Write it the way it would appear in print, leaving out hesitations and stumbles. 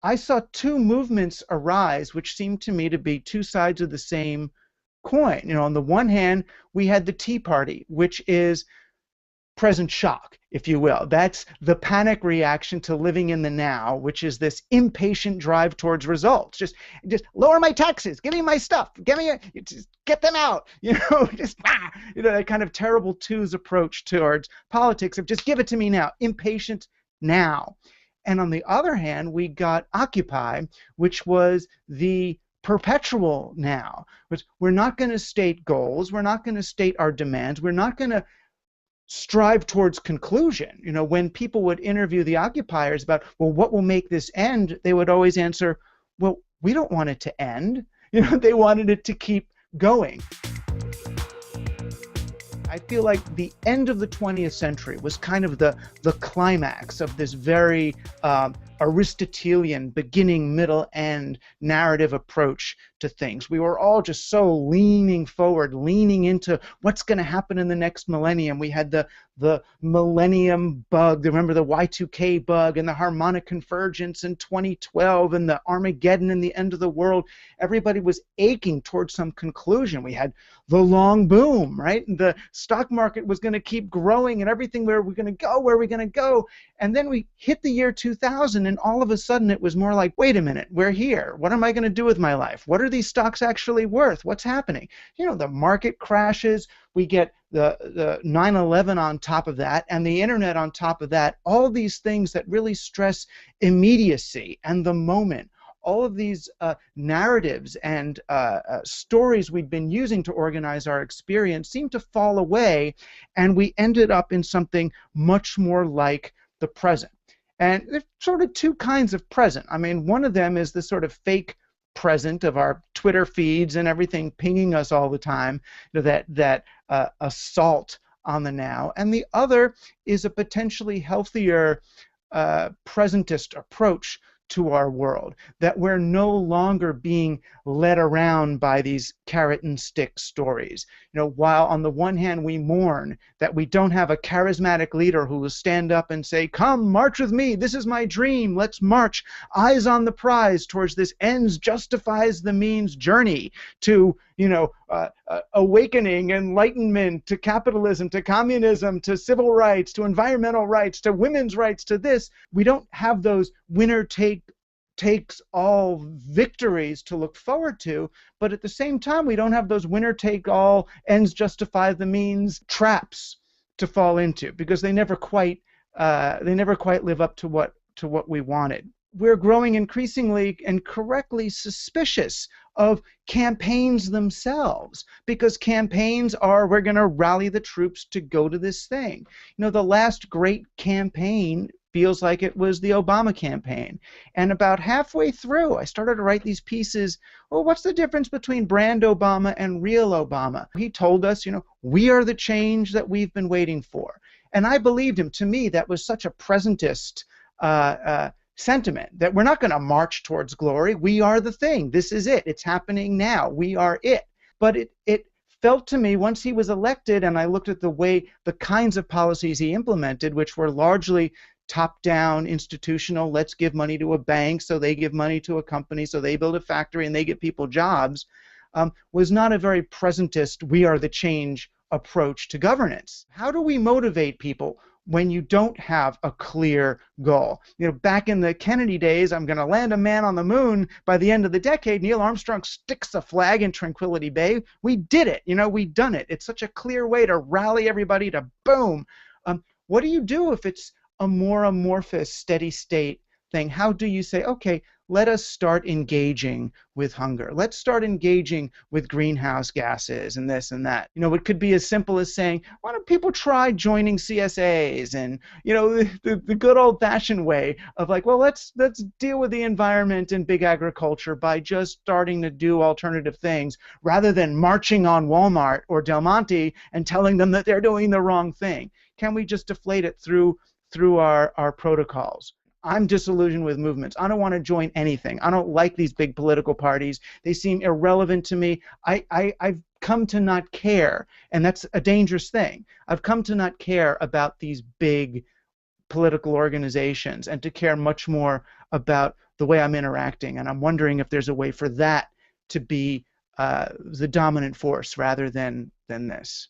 I saw two movements arise, which seemed to me to be two sides of the same coin. On the one hand, we had the Tea Party, which is present shock, if you will. That's the panic reaction to living in the now, which is this impatient drive towards results. Just lower my taxes, give me my stuff, just get them out. That kind of terrible twos approach towards politics of just give it to me now, impatient now. And on the other hand, we got Occupy, which was the perpetual now, which we're not going to state goals, we're not going to state our demands, we're not going to strive towards conclusion. When people would interview the occupiers about, well, what will make this end, they would always answer, well, we don't want it to end. They wanted it to keep going. I feel like the end of the 20th century was kind of the climax of this very Aristotelian beginning, middle, end narrative approach to things. We were all just so leaning forward, leaning into what's going to happen in the next millennium. We had the millennium bug, remember the Y2K bug and the harmonic convergence in 2012 and the Armageddon and the end of the world. Everybody was aching towards some conclusion. We had the long boom, right? And the stock market was going to keep growing and everything, where are we going to go, where are we going to go? And then we hit the year 2000 and all of a sudden it was more like, wait a minute, we're here. What am I going to do with my life? What are these stocks actually worth? What's happening? The market crashes. We get the 9/11 on top of that and the internet on top of that. All these things that really stress immediacy and the moment. All of these narratives and stories we've been using to organize our experience seem to fall away, and we ended up in something much more like the present. And there's sort of two kinds of present. I mean, one of them is the sort of fake present of our Twitter feeds and everything pinging us all the time, that assault on the now. And the other is a potentially healthier presentist approach to our world, that we're no longer being led around by these carrot and stick stories. While on the one hand we mourn that we don't have a charismatic leader who will stand up and say, come march with me, this is my dream, let's march, eyes on the prize towards this ends justifies the means journey to awakening, enlightenment, to capitalism, to communism, to civil rights, to environmental rights, to women's rights, to this. We don't have those winner takes all victories to look forward to, but at the same time we don't have those winner take all ends justify the means traps to fall into, because they never quite live up to what we wanted. We're growing increasingly and correctly suspicious of campaigns themselves, because campaigns are, we're going to rally the troops to go to this thing. The last great campaign feels like it was the Obama campaign. And about halfway through, I started to write these pieces, well, what's the difference between brand Obama and real Obama? He told us, we are the change that we've been waiting for. And I believed him. To me, that was such a presentist sentiment, that we're not going to march towards glory. We are the thing. This is it. It's happening now. We are it. But it felt to me, once he was elected and I looked at the kinds of policies he implemented, which were largely top-down, institutional, let's give money to a bank so they give money to a company so they build a factory and they get people jobs, was not a very presentist, we are the change approach to governance. How do we motivate people when you don't have a clear goal? Back in the Kennedy days, I'm going to land a man on the moon by the end of the decade. Neil Armstrong sticks a flag in Tranquility Bay. We did it. We've done it. It's such a clear way to rally everybody to boom. What do you do if it's a more amorphous, steady state thing? How do you say, okay, let us start engaging with hunger. Let's start engaging with greenhouse gases and this and that. It could be as simple as saying, why don't people try joining CSAs? And, the good old-fashioned way of like, well, let's deal with the environment and big agriculture by just starting to do alternative things rather than marching on Walmart or Del Monte and telling them that they're doing the wrong thing. Can we just deflate it through our protocols? I'm disillusioned with movements. I don't want to join anything. I don't like these big political parties. They seem irrelevant to me. I've come to not care, and that's a dangerous thing. I've come to not care about these big political organizations and to care much more about the way I'm interacting. And I'm wondering if there's a way for that to be the dominant force rather than this.